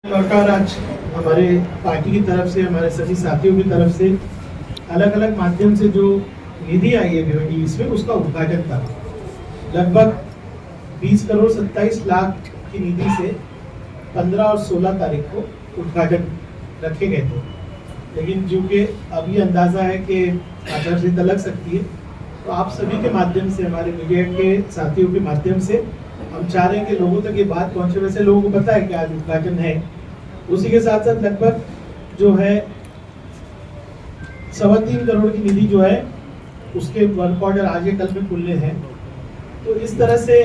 और आज हमारे पार्टी की तरफ से, हमारे सभी साथियों की तरफ से अलग अलग माध्यम से जो निधि आई है भिवंडी इसमें, उसका उद्घाटन था। लगभग 20 करोड़ 27 लाख की निधि से 15 और 16 तारीख को उद्घाटन रखे गए थे, लेकिन चूँकि अभी अंदाज़ा है कि आचार संहिता लग सकती है, तो आप सभी के माध्यम से, हमारे मीडिया के साथियों के माध्यम से हम चाह रहे हैं कि लोगों तक ये बात पहुंचे। वैसे लोगों को पता है कि आज उद्घाटन है, उसी के साथ साथ लगभग जो है 3.25 करोड़ की निधि जो है उसके वर्क ऑर्डर आज या कल में खुलने हैं। तो इस तरह से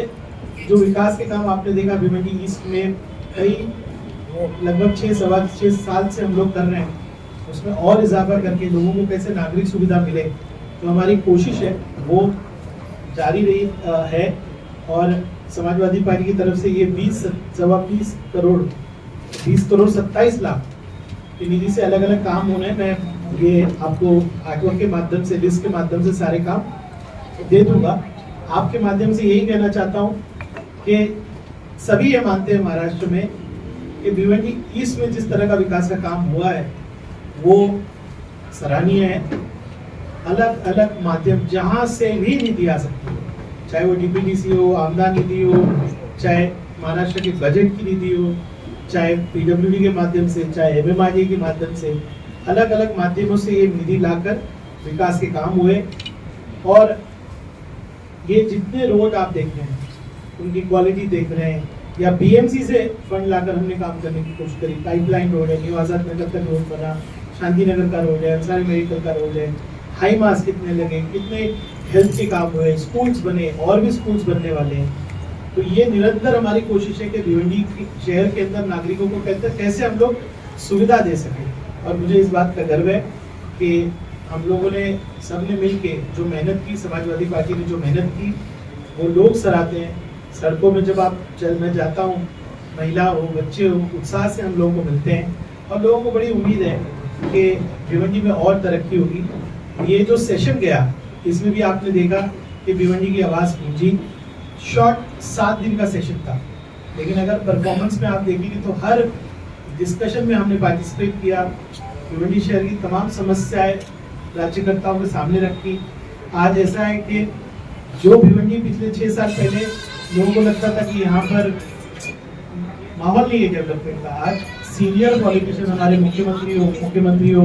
जो विकास के काम आपने देखा भिवंडी ईस्ट में, कई लगभग 6 साल से हम लोग कर रहे हैं, उसमें और इजाफा करके लोगों को कैसे नागरिक सुविधा मिले, तो हमारी कोशिश है वो जारी रही है। और समाजवादी पार्टी की तरफ से ये 20 करोड़ 27 लाख की निधि से अलग अलग काम होने हैं। मैं ये आपको आर्टवर्क के माध्यम से, लिस्ट के माध्यम से सारे काम दे दूंगा। आपके माध्यम से यही कहना चाहता हूँ कि सभी ये मानते हैं महाराष्ट्र में कि भिवंडी ईस्ट में जिस तरह का विकास का काम हुआ है वो सराहनीय है। अलग अलग माध्यम जहाँ से भी निधि आ सकती है, चाहे वो डीपीडीसी हो, आमदन निधि हो, चाहे महाराष्ट्र के बजट की निधि हो, चाहे पीडब्ल्यूडी के माध्यम से, चाहे एमएमआरडी के माध्यम से, अलग अलग माध्यमों से ये निधि लाकर विकास के काम हुए। और ये जितने रोड आप देख रहे हैं उनकी क्वालिटी देख रहे हैं, या बीएमसी से फंड लाकर हमने काम करने की कोशिश करी। पाइपलाइन रोड है, न्यू आजाद नगर का रोड बना, शांति नगर का रोड है, अंसारी मेडिकल का रोड है, हाई मास कितने लगे, कितने हेल्थ के काम हुए, स्कूल्स बने, और भी स्कूल्स बनने वाले हैं। तो ये निरंतर हमारी कोशिश है कि भिवंडी शहर के अंदर नागरिकों को कैसे हम लोग सुविधा दे सकें। और मुझे इस बात का गर्व है कि हम लोगों ने सबने मिल के जो मेहनत की, समाजवादी पार्टी ने जो मेहनत की वो लोग सराहते हैं। सड़कों में जब मैं जाता हूँ, महिला हो, बच्चे हो, उत्साह से हम लोगों को मिलते हैं और लोगों को बड़ी उम्मीद है कि भिवंडी में और तरक्की होगी। ये जो सेशन गया इसमें भी आपने देखा कि भिवंडी की आवाज़ गूंजी। शॉर्ट 7 दिन का सेशन था, लेकिन अगर परफॉर्मेंस में आप देखेंगे तो हर डिस्कशन में हमने पार्टिसिपेट किया। भिवंडी शहर की तमाम समस्याएं राज्यकर्ताओं के सामने रखी। आज ऐसा है कि जो भिवंडी पिछले 6 साल पहले लोगों को लगता था कि यहाँ पर माहौल नहीं है डेवलपमेंट का, आज सीनियर पॉलिटिशियन, हमारे मुख्यमंत्री हो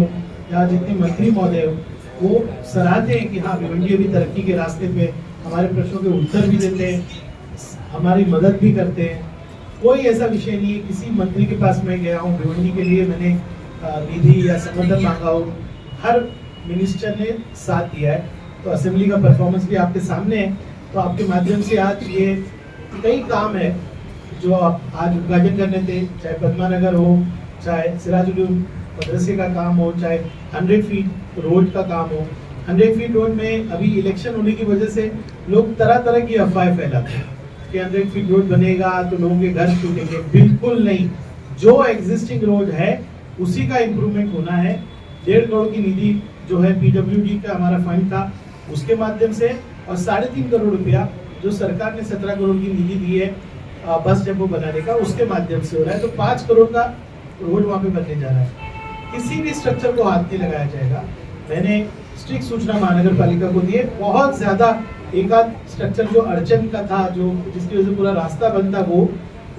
या जितने मंत्री महोदय हो, वो सराहते हैं कि हाँ भिवंडी अभी तरक्की के रास्ते पे, हमारे प्रश्नों के उत्तर भी देते हैं, हमारी मदद भी करते हैं। कोई ऐसा विषय नहीं है, किसी मंत्री के पास मैं गया हूँ भिवंडी के लिए, मैंने निधि या समर्थन मांगा हो, हर मिनिस्टर ने साथ दिया है। तो असेंबली का परफॉर्मेंस भी आपके सामने है। तो आपके माध्यम से आज ये कई काम है जो आप आज उद्घाटन करने थे, चाहे पद्मानगर हो, चाहे सिराजुद्दीन मदरसे का काम हो, चाहे 100 फीट रोड का काम हो। 100 फीट रोड में अभी इलेक्शन होने की वजह से लोग तरह तरह की अफवाहें फैलाते हैं कि 100 फीट रोड बनेगा तो लोगों के घर टूटेंगे। बिल्कुल नहीं, जो एग्जिस्टिंग रोड है उसी का इम्प्रूवमेंट होना है। 1.5 करोड़ की निधि जो है पीडब्ल्यूडी का हमारा फंड था उसके माध्यम से, और 3.5 करोड़ रुपया जो सरकार ने 17 करोड़ की निधि दी है बस डेपो बनाने का, उसके माध्यम से हो रहा है। तो 5 करोड़ का रोड वहाँ पे बनने जा रहा है। किसी भी स्ट्रक्चर को हाथ नहीं लगाया जाएगा। मैंने स्ट्रिक्ट सूचना महानगर पालिका को दिए। बहुत ज्यादा एक आध स्ट्रक्चर जो अड़चन का था, जो जिसकी वजह से पूरा रास्ता बंद था, वो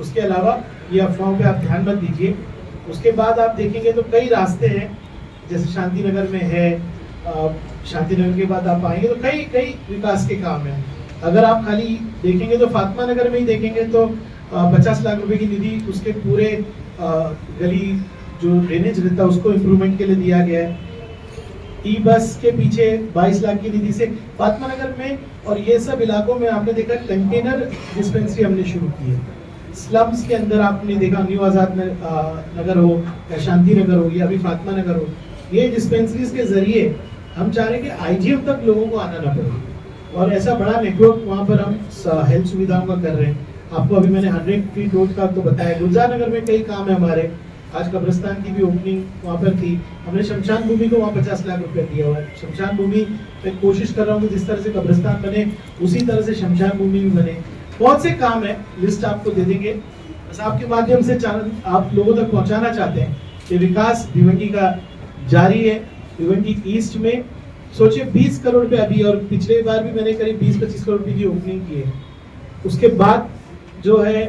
उसके अलावा ये अफवाहों पे आप ध्यान मत दीजिए। उसके बाद आप देखेंगे तो कई रास्ते हैं, जैसे शांति नगर में है, शांति नगर के बाद आप आएंगे तो कई विकास के काम हैं। अगर आप खाली देखेंगे तो फातिमा नगर में ही देखेंगे तो 50 लाख रुपए की निधि उसके पूरे गली जो ड्रेनेज रहता है उसको इम्प्रूवमेंट के लिए दिया गया है। ई बस के पीछे 22 लाख की निधि से फातिमा नगर में और ये सब इलाकों में आपने देखा कंटेनर डिस्पेंसरी हमने शुरू की है। स्लम्स के अंदर आपने देखा न्यू आजाद नगर हो या शांति नगर हो या अभी फातिमा नगर हो, ये डिस्पेंसरीज के जरिए हम चाह रहे हैं कि आईजीएम तक लोगों को आना ना पड़े, और ऐसा बड़ा नेटवर्क वहाँ पर हम हेल्थ सुविधाओं का कर रहे हैं। आपको अभी मैंने 100 फीट रोड का तो बताया। गुलजार नगर में कई काम है हमारे, आज कब्रिस्तान की भी ओपनिंग वहाँ पर थी। हमने शमशान भूमि को वहाँ 50 लाख रुपए दिया हुआ है। शमशान भूमि मैं कोशिश कर रहा हूँ कि जिस तरह से कब्रिस्तान बने उसी तरह से शमशान भूमि भी बने। बहुत से काम है, लिस्ट आपको दे देंगे। बस आपके माध्यम से आप लोगों तक पहुंचाना चाहते हैं कि विकास भिवंडी का जारी है। भिवंडी ईस्ट में सोचिए 20 करोड़ रुपए अभी, और पिछले बार भी मैंने करीब 20-25 करोड़ रुपए की ओपनिंग की है। उसके बाद जो है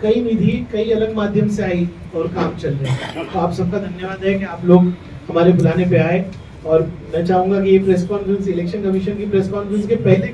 कई निधि कई अलग माध्यम से आई और काम चल रहे हैं। तो आप सबका धन्यवाद है कि आप लोग हमारे बुलाने पे आए। और मैं चाहूंगा कि ये प्रेस कॉन्फ्रेंस इलेक्शन कमीशन की प्रेस कॉन्फ्रेंस के पहले